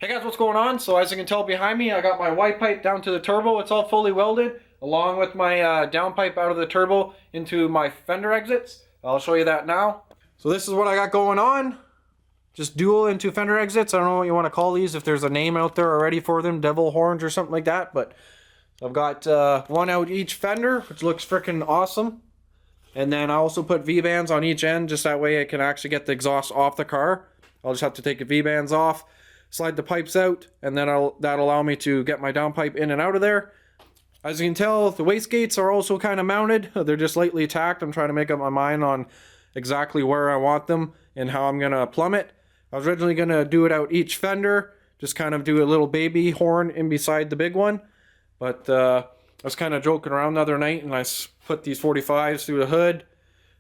Hey guys, what's going on? So as you can tell behind me, I got my Y pipe down to the turbo. It's all fully welded, along with my down pipe out of the turbo into my fender exits. I'll show you that now. So this is what I got going on. Just dual into fender exits. I don't know what you want to call these, if there's a name out there already for them, devil horns or something like that. But I've got one out each fender, which looks freaking awesome. And then I also put V-bands on each end, just that way I can actually get the exhaust off the car. I'll just have to take the V-bands off, slide the pipes out, and then that'll allow me to get my downpipe in and out of there. As you can tell, the wastegates are also kind of mounted. They're just lightly tacked. I'm trying to make up my mind on exactly where I want them and how I'm going to plumb it. I was originally going to do it out each fender, just kind of do a little baby horn in beside the big one. But I was kind of joking around the other night and I put these 45s through the hood.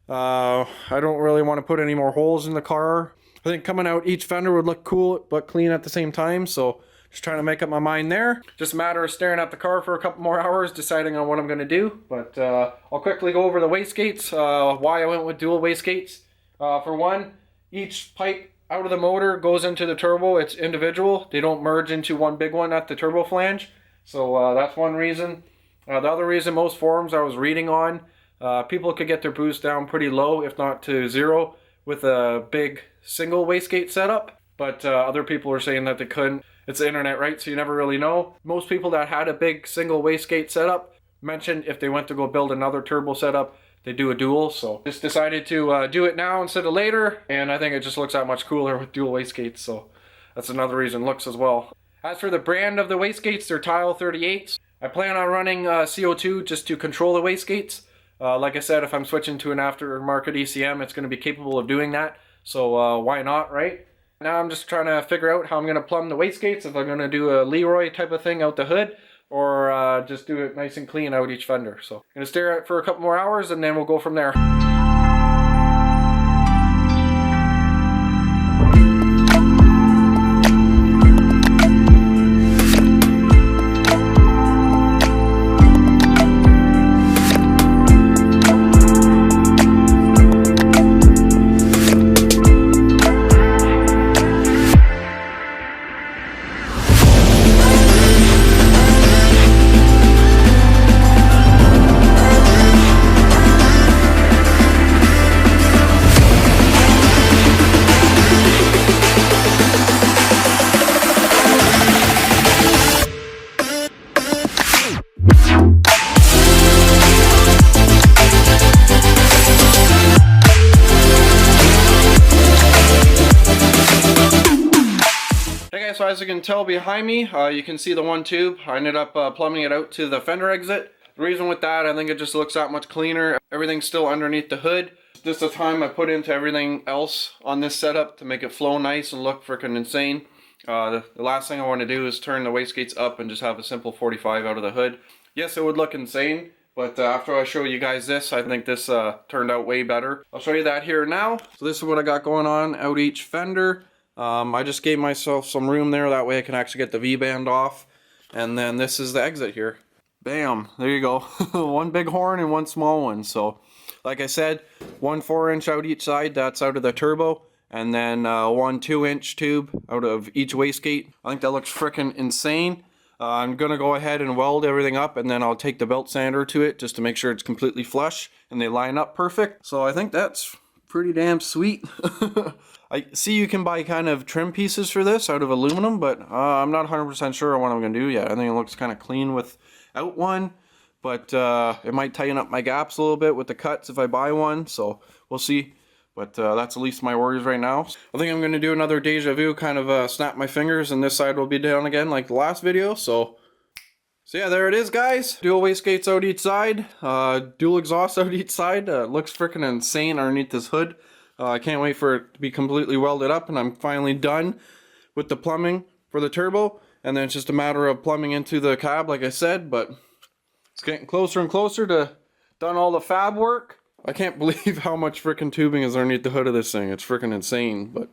I don't really want to put any more holes in the car. I think coming out each fender would look cool but clean at the same time, so just trying to make up my mind there. Just a matter of staring at the car for a couple more hours, deciding on what I'm going to do. But I'll quickly go over the wastegates, why I went with dual wastegates. For one, each pipe out of the motor goes into the turbo. It's individual. They don't merge into one big one at the turbo flange. So that's one reason. The other reason, most forums I was reading on, people could get their boost down pretty low, if not to zero, with a big single wastegate setup, but other people are saying that they couldn't. It's the internet, right? So you never really know. Most people that had a big single wastegate setup mentioned if they went to go build another turbo setup, they do a dual. So just decided to do it now instead of later, and I think it just looks that much cooler with dual wastegates. So that's another reason, looks as well. As for the brand of the wastegates, they're Tile 38s. I plan on running CO2 just to control the wastegates. Like I said, if I'm switching to an aftermarket ECM, it's going to be capable of doing that. So why not, right? Now I'm just trying to figure out how I'm going to plumb the wastegates, if I'm going to do a Leroy type of thing out the hood, or just do it nice and clean out each fender. So I'm going to stare at it for a couple more hours and then we'll go from there. So as you can tell behind me, you can see the one tube. I ended up plumbing it out to the fender exit. The reason with that, I think it just looks that much cleaner. Everything's still underneath the hood. Just the time I put into everything else on this setup to make it flow nice and look freaking insane. The last thing I want to do is turn the wastegates up and just have a simple 45 out of the hood. Yes, it would look insane, but after I show you guys this, I think this turned out way better. I'll show you that here now. So this is what I got going on out each fender. I just gave myself some room there, that way I can actually get the V-band off. And then this is the exit here. Bam, there you go. One big horn and one small one. So, like I said, one 4-inch out each side, that's out of the turbo. And then one 2-inch tube out of each wastegate. I think that looks freaking insane. I'm going to go ahead and weld everything up, and then I'll take the belt sander to it just to make sure it's completely flush and they line up perfect. So I think that's pretty damn sweet. I see you can buy kind of trim pieces for this out of aluminum, but I'm not 100% sure on what I'm going to do yet. I think it looks kind of clean without one, but it might tighten up my gaps a little bit with the cuts if I buy one, so we'll see. But that's at least my worries right now. I think I'm going to do another deja vu, kind of snap my fingers, and this side will be down again like the last video. So yeah, there it is, guys. Dual wastegates out each side, dual exhaust out each side. Looks freaking insane underneath this hood. I can't wait for it to be completely welded up, and I'm finally done with the plumbing for the turbo. And then it's just a matter of plumbing into the cab, like I said, but it's getting closer and closer to done all the fab work. I can't believe how much freaking tubing is underneath the hood of this thing. It's freaking insane, but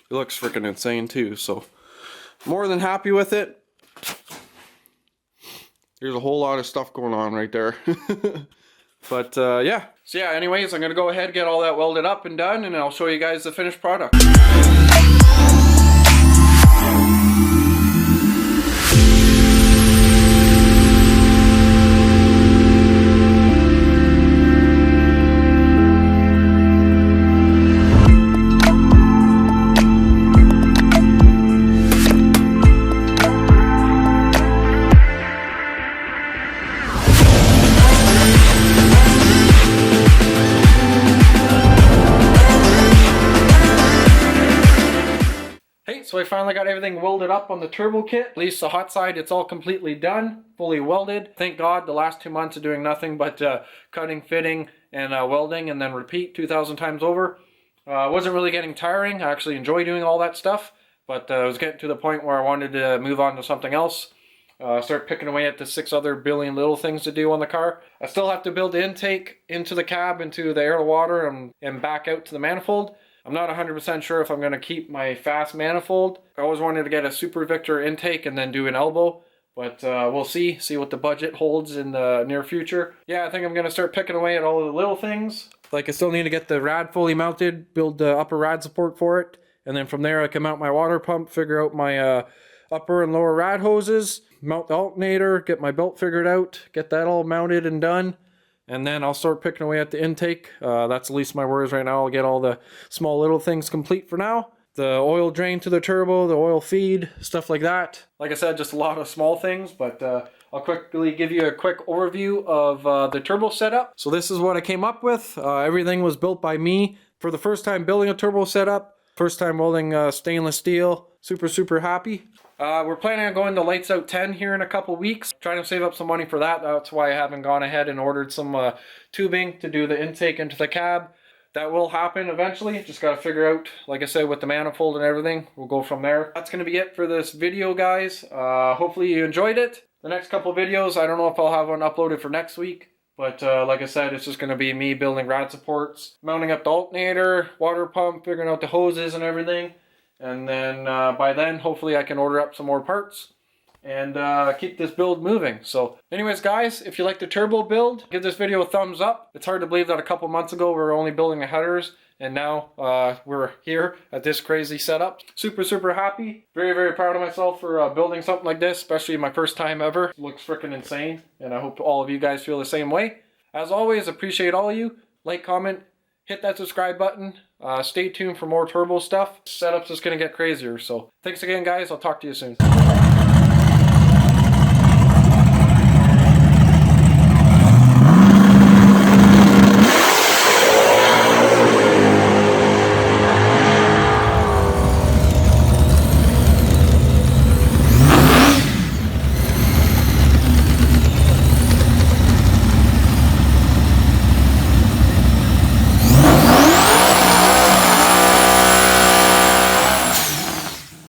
it looks freaking insane too. So more than happy with it. There's a whole lot of stuff going on right there. But yeah. So yeah, anyways, I'm going to go ahead and get all that welded up and done, and I'll show you guys the finished product. everything welded up on the turbo kit. At least the hot side, it's all completely done, fully welded. Thank God the last 2 months of doing nothing but cutting, fitting, and welding, and then repeat 2,000 times over. Wasn't really getting tiring. I actually enjoy doing all that stuff, but I was getting to the point where I wanted to move on to something else. Start picking away at the 6 other billion little things to do on the car. I still have to build the intake into the cab, into the air to water, and back out to the manifold. I'm not 100% sure if I'm going to keep my fast manifold. I always wanted to get a Super Victor intake and then do an elbow, but we'll see what the budget holds in the near future. Yeah, I think I'm going to start picking away at all of the little things. Like, I still need to get the rad fully mounted, build the upper rad support for it, and then from there I can mount my water pump, figure out my upper and lower rad hoses, mount the alternator, get my belt figured out, get that all mounted and done, and then I'll start picking away at the intake. That's at least my worries right now. I'll get all the small little things complete for now. The oil drain to the turbo, the oil feed, stuff like that. Like I said, just a lot of small things, but I'll quickly give you a quick overview of the turbo setup. So this is what I came up with. Everything was built by me. For the first time building a turbo setup, first time welding stainless steel. Super happy. We're planning on going to lights out 10 here in a couple weeks. Trying to save up some money for that. That's why I haven't gone ahead and ordered some tubing to do the intake into the cab. That will happen eventually. Just got to figure out, like I said, with the manifold and everything. We'll go from there. That's going to be it for this video, guys. Hopefully you enjoyed it. The next couple videos, I don't know if I'll have one uploaded for next week. But like I said, it's just going to be me building rad supports, mounting up the alternator, water pump, figuring out the hoses and everything. And then by then, hopefully I can order up some more parts and keep this build moving. So anyways, guys, if you like the turbo build, give this video a thumbs up. It's hard to believe that a couple months ago we were only building the headers, and now we're here at this crazy setup. Super happy. Very proud of myself for building something like this, especially my first time ever. It looks freaking insane, and I hope all of you guys feel the same way. As always, appreciate all of you. Like, comment, hit that subscribe button. Stay tuned for more turbo stuff. Setup's just going to get crazier. So thanks again, guys. I'll talk to you soon.